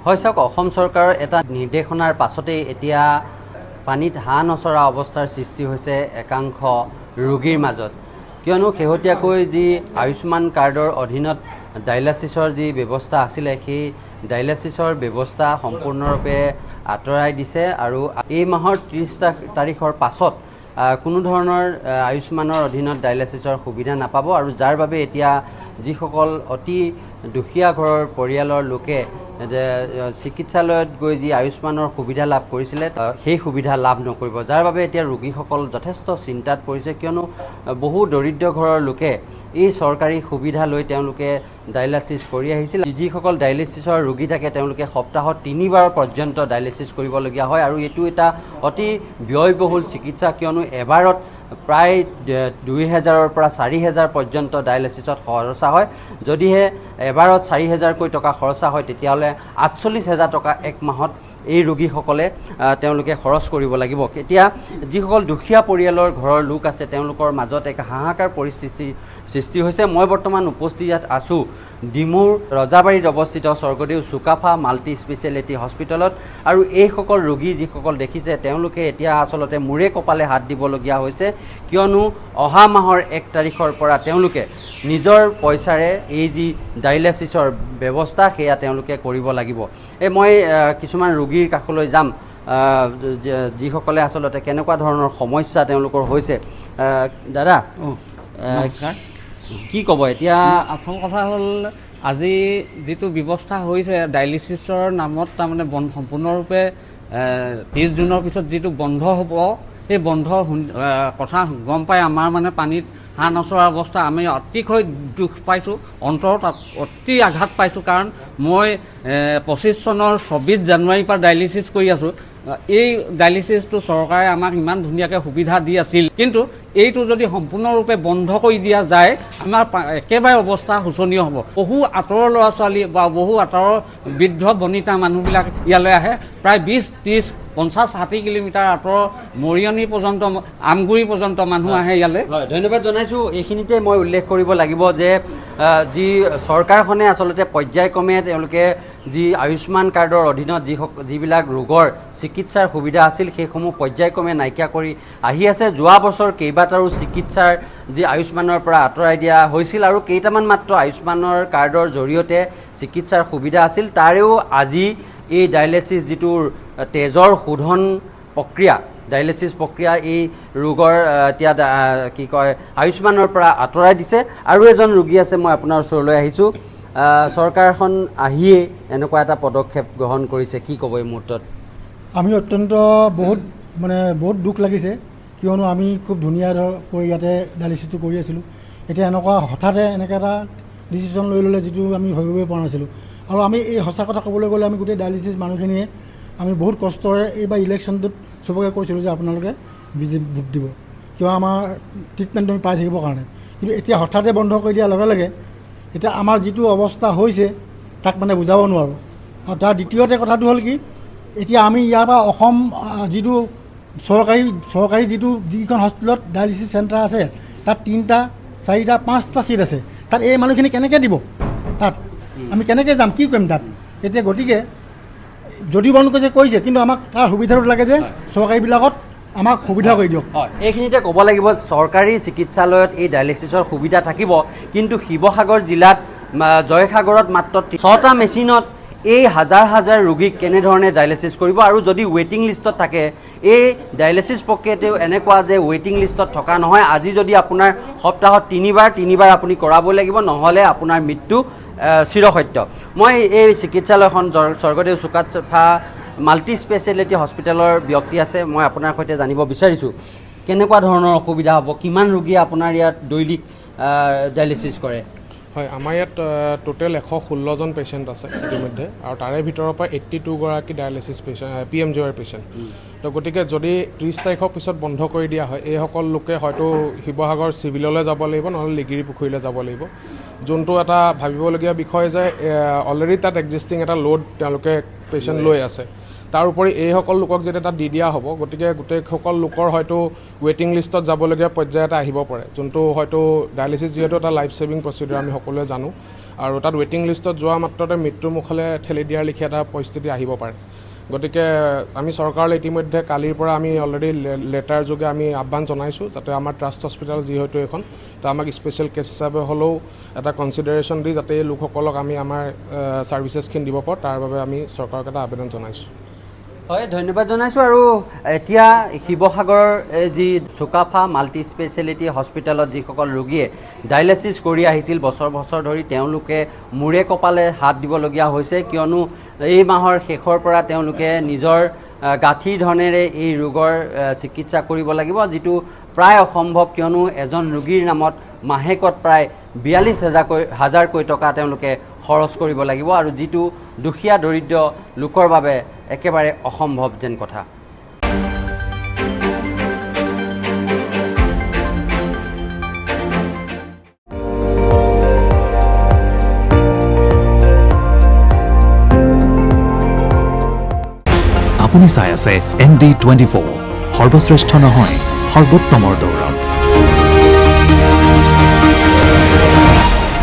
হয় চাওক, অসম চৰকাৰৰ এটা নিৰ্দেশনাৰ পাছতেই এতিয়া পানীত হাঁহ নচৰা অৱস্থাৰ সৃষ্টি হৈছে একাংশ ৰোগীৰ মাজত। কিয়নো শেহতীয়াকৈ যি আয়ুষ্মান কাৰ্ডৰ অধীনত ডায়েলাইচিছৰ যি ব্যৱস্থা আছিলে, সেই ডায়েলাইচিছৰ ব্যৱস্থা সম্পূৰ্ণৰূপে আঁতৰাই দিছে আৰু এই মাহৰ 30 তাৰিখৰ পাছত কোনো ধৰণৰ আয়ুষ্মানৰ অধীনত ডায়েলাইচিছৰ সুবিধা নাপাব আৰু যাৰ বাবে এতিয়া যিসকল অতি দুখীয়া ঘৰৰ পৰিয়ালৰ লোকে চিকিৎসালয়ত গৈ যি আয়ুষ্মানৰ সুবিধা লাভ কৰিছিলে সেই সুবিধা লাভ নকৰিব, যাৰ বাবে এতিয়া ৰোগীসকল যথেষ্ট চিন্তাত পৰিছে। কিয়নো বহু দৰিদ্ৰ ঘৰৰ লোকে এই চৰকাৰী সুবিধা লৈ তেওঁলোকে ডায়েলাইচিছ কৰি আহিছিল। যিসকল ডায়েলাইচিছৰ ৰোগী থাকে তেওঁলোকে সপ্তাহত 3 বাৰ পৰ্যন্ত ডায়েলাইচিছ কৰিবলগীয়া হয় আৰু এইটো এটা অতি ব্যয়বহুল চিকিৎসা, কিয়নো এবাৰত প্ৰায় 2000-ৰ পৰা 4000 পৰ্যন্ত ডায়েলাইচিছত খৰচা হয়। যদিহে এবাৰত 4000কৈ টকা খৰচা হয় তেতিয়াহ'লে 48,000 টকা এক মাহত এই ৰোগীসকলে তেওঁলোকে খৰচ কৰিব লাগিব। এতিয়া যিসকল দুখীয়া পৰিয়ালৰ ঘৰৰ লোক আছে তেওঁলোকৰ মাজত এক হাহাকাৰ পৰিস্থিতিৰ সৃষ্টি হৈছে। মই বৰ্তমান উপস্থিত আছোঁ ডিমুৰ ৰজাবাৰীত অৱস্থিত স্বৰ্গদেউ চুকাফা মাল্টি স্পেচিয়েলিটি হস্পিটেলত আৰু এইসকল ৰোগী যিসকল দেখিছে তেওঁলোকে এতিয়া আচলতে মূৰে কপালে হাত দিবলগীয়া হৈছে, কিয়নো অহা মাহৰ 1 তাৰিখৰ পৰা তেওঁলোকে নিজৰ পইচাৰে এই যি ডায়েলাইচিছৰ ব্যৱস্থা সেয়া তেওঁলোকে কৰিব লাগিব। মই কিছুমান ৰোগীৰ কাষলৈ যাম যিসকলে আচলতে কেনেকুৱা ধৰণৰ সমস্যা তেওঁলোকৰ হৈছে। দাদা নমস্কাৰ। কি ক'ব এতিয়া? আচল কথা হ'ল আজি যিটো ব্যৱস্থা হৈছে ডায়েলিচিছৰ নামত তাৰমানে সম্পূৰ্ণৰূপে 30 জুনৰ পিছত যিটো বন্ধ হ'ব, সেই বন্ধ কথা গম পাই আমাৰ মানে পানীত হাঁহ নচৰা অৱস্থা আমি অতিশয় দুখ পাইছোঁ, অন্তৰত অতি আঘাত পাইছোঁ। কাৰণ মই 25 চনৰ 24 জানুৱাৰীৰ পৰা ডায়েলিচিছ কৰি আছোঁ। এই ডায়েলিচিছটো চৰকাৰে আমাক ইমান ধুনীয়াকৈ সুবিধা দি আছিল, কিন্তু এইটো যদি সম্পূৰ্ণৰূপে বন্ধ কৰি দিয়া যায় আমাৰ একেবাৰে অৱস্থা শোচনীয় হ'ব। বহু আঁতৰৰ ল'ৰা ছোৱালী বা বহু আঁতৰৰ বৃদ্ধ বনিতা মানুহবিলাক ইয়ালৈ আহে, প্ৰায় 20, 30, 50, 60 কিলোমিটাৰ আঁতৰৰ মৰিয়নি পৰ্যন্ত, আমগুৰি পৰ্যন্ত মানুহ আহে ইয়ালৈ। হয়, ধন্যবাদ জনাইছোঁ। এইখিনিতে মই উল্লেখ কৰিব লাগিব যে যি চৰকাৰখনে আচলতে পৰ্যায়ক্ৰমে তেওঁলোকে যি আয়ুষ্মান কাৰ্ডৰ অধীনত যিবিলাক ৰোগৰ চিকিৎসাৰ সুবিধা আছিল সেইসমূহ পৰ্যায়ক্ৰমে নাইকিয়া কৰি আহি আছে। যোৱা বছৰ কেইবাটাও চিকিৎসাৰ যি আয়ুষ্মানৰ পৰা আঁতৰাই দিয়া হৈছিল আৰু কেইটামান মাত্ৰ আয়ুষ্মানৰ কাৰ্ডৰ জৰিয়তে চিকিৎসাৰ সুবিধা আছিল। তাৰেও আজি এই ডায়েলাইচিছ যিটো তেজৰ শোধন প্ৰক্ৰিয়া, ডায়েলাইচিছ প্ৰক্ৰিয়া এই ৰোগৰ এতিয়া কি কয় আয়ুষ্মানৰ পৰা আঁতৰাই দিছে। আৰু এজন ৰোগী আছে, মই আপোনাৰ ওচৰলৈ আহিছোঁ। চৰকাৰখন আহিয়ে এনেকুৱা এটা পদক্ষেপ গ্ৰহণ কৰিছে, কি ক'ব এই মুহূৰ্তত? আমি অত্যন্ত বহুত দুখ লাগিছে, কিয়নো আমি খুব ধুনীয়া কৰি ইয়াতে ডায়েলিচিছটো কৰি আছিলোঁ। এতিয়া এনেকুৱা হঠাতে এনেকৈ এটা ডিচিশ্যন লৈ ল'লে যিটো আমি ভাবিবই পৰা নাছিলোঁ। আৰু আমি এই সঁচা কথা ক'বলৈ গ'লে আমি গোটেই ডায়েলিচিছ মানুহখিনিয়ে আমি বহুত কষ্টৰে এইবাৰ ইলেকশ্যনটোত চবকে কৈছিলোঁ যে আপোনালোকে বিজেপিক ভোট দিব, কিয় আমাৰ ট্ৰিটমেণ্ট আমি পাই থাকিবৰ কাৰণে। কিন্তু এতিয়া হঠাতে বন্ধ কৰি দিয়াৰ লগে লগে এতিয়া আমাৰ যিটো অৱস্থা হৈছে তাক বুজাব নোৱাৰোঁ। আৰু তাৰ দ্বিতীয়তে কথাটো হ'ল কি, এতিয়া আমি ইয়াৰ পৰা অসম যিটো চৰকাৰী যিকেইখন হস্পিটেলত ডায়েলিচিছ চেণ্টাৰ আছে তাত 3টা, 4টা, 5টা ছিট আছে। তাত এই মানুহখিনি কেনেকৈ দিব? তাত আমি কেনেকৈ যাম, কি কৰিম তাত? এতিয়া গতিকে যদি বন্ধ কৰিছে কিন্তু আমাক তাৰ সুবিধাটো লাগে যে চৰকাৰীবিলাকত আমাক সুবিধা কৰি দিয়ক। হয়, এইখিনিতে ক'ব লাগিব চৰকাৰী চিকিৎসালয়ত এই ডায়েলিচিছৰ সুবিধা থাকিব, কিন্তু শিৱসাগৰ জিলাত জয়সাগৰত মাত্ৰ 6টা মেচিনত এই হাজাৰ হাজাৰ ৰোগীক কেনেধৰণে ডায়েলাইচিছ কৰিব। আৰু যদি ৱেইটিং লিষ্টত থাকে, এই ডায়েলাইচিছ প্ৰক্ৰিয়াতেও এনেকুৱা যে ৱেইটিং লিষ্টত থকা নহয়। আজি যদি আপোনাৰ সপ্তাহত 3 বাৰ আপুনি কৰাবই লাগিব, নহ'লে আপোনাৰ মৃত্যু চিৰসত্য। মই এই চিকিৎসালয়খন স্বৰ্গদেউ চুকাফা মাল্টি স্পেচিয়েলিটি হস্পিটেলৰ ব্যক্তি আছে, মই আপোনাৰ সৈতে জানিব বিচাৰিছোঁ কেনেকুৱা ধৰণৰ অসুবিধা হ'ব, কিমান ৰোগীয়ে আপোনাৰ ইয়াত দৈনিক ডায়েলাইচিছ কৰে? হয়, আমাৰ ইয়াত টোটেল 116জন পেচেণ্ট আছে ইতিমধ্যে, আৰু তাৰে ভিতৰৰ পৰা 82 গৰাকী ডায়েলাইচিছ পেচেণ্ট PMJৰ পেচেণ্ট। তো গতিকে যদি 30 তাৰিখৰ পিছত বন্ধ কৰি দিয়া হয়, এইসকল লোকে হয়তো শিৱসাগৰ চিভিললৈ যাব লাগিব, নহ'লে লিগিৰি পুখুৰীলৈ যাব লাগিব, যোনটো এটা ভাবিবলগীয়া বিষয় যে অলৰেডি তাত এক্সিষ্টিং এটা লোড তেওঁলোকে পেচেণ্ট লৈ আছে। তাৰ উপৰি এইসকল লোকক যেতিয়া তাত দি দিয়া হ'ব, গতিকে গোটেইসকল লোকৰ হয়তো ৱেইটিং লিষ্টত যাবলগীয়া পৰ্যায় এটা আহিব পাৰে, যোনটো হয়তো ডায়েলিচিছ যিহেতু এটা লাইফ ছেভিং প্ৰচিডিউৰ আমি সকলোৱে জানো। আৰু তাত ৱেইটিং লিষ্টত যোৱা মাত্ৰতে মৃত্যুৰ মুখলৈ ঠেলি দিয়াৰ লেখীয়া এটা পৰিস্থিতি আহিব পাৰে। গতিকে আমি চৰকাৰলৈ ইতিমধ্যে কালিৰ পৰা আমি অলৰেডি লেটাৰ যোগে আমি আহ্বান জনাইছোঁ যাতে আমাৰ ট্ৰাষ্ট হস্পিটেল যিহেতু এখন তো আমাক স্পেচিয়েল কেছ হিচাপে হ'লেও এটা কনচিডাৰেশ্যন দি যাতে এই লোকসকলক আমি আমাৰ ছাৰ্ভিচেছখিনি দিব পাৰোঁ তাৰ বাবে আমি চৰকাৰক এটা আবেদন জনাইছোঁ। হয়, ধন্যবাদ জনাইছোঁ। আৰু এতিয়া শিৱসাগৰৰ যি চুকাফা মাল্টি স্পেচিয়েলিটি হস্পিটেলত যিসকল ৰোগীয়ে ডায়েলাইচিছ কৰি আহিছিল বছৰ বছৰ ধৰি, তেওঁলোকে মূৰে কপালে হাত দিবলগীয়া হৈছে, কিয়নো এই মাহৰ শেষৰ পৰা তেওঁলোকে নিজৰ গাঁঠিৰ ধনেৰে এই ৰোগৰ চিকিৎসা কৰিব লাগিব, যিটো প্ৰায় অসম্ভৱ, কিয়নো এজন ৰোগীৰ নামত মাহেকত প্ৰায় 42,000কৈ টকা তেওঁলোকে খৰচ কৰিব লাগিব, আৰু যিটো দুখীয়া দৰিদ্ৰ লোকৰ বাবে একেবাৰে অসম্ভৱ যেন কথা। আপুনি চাই আছে ND24, সৰ্বশ্ৰেষ্ঠ নহয় সৰ্বোত্তমৰ দৌৰত।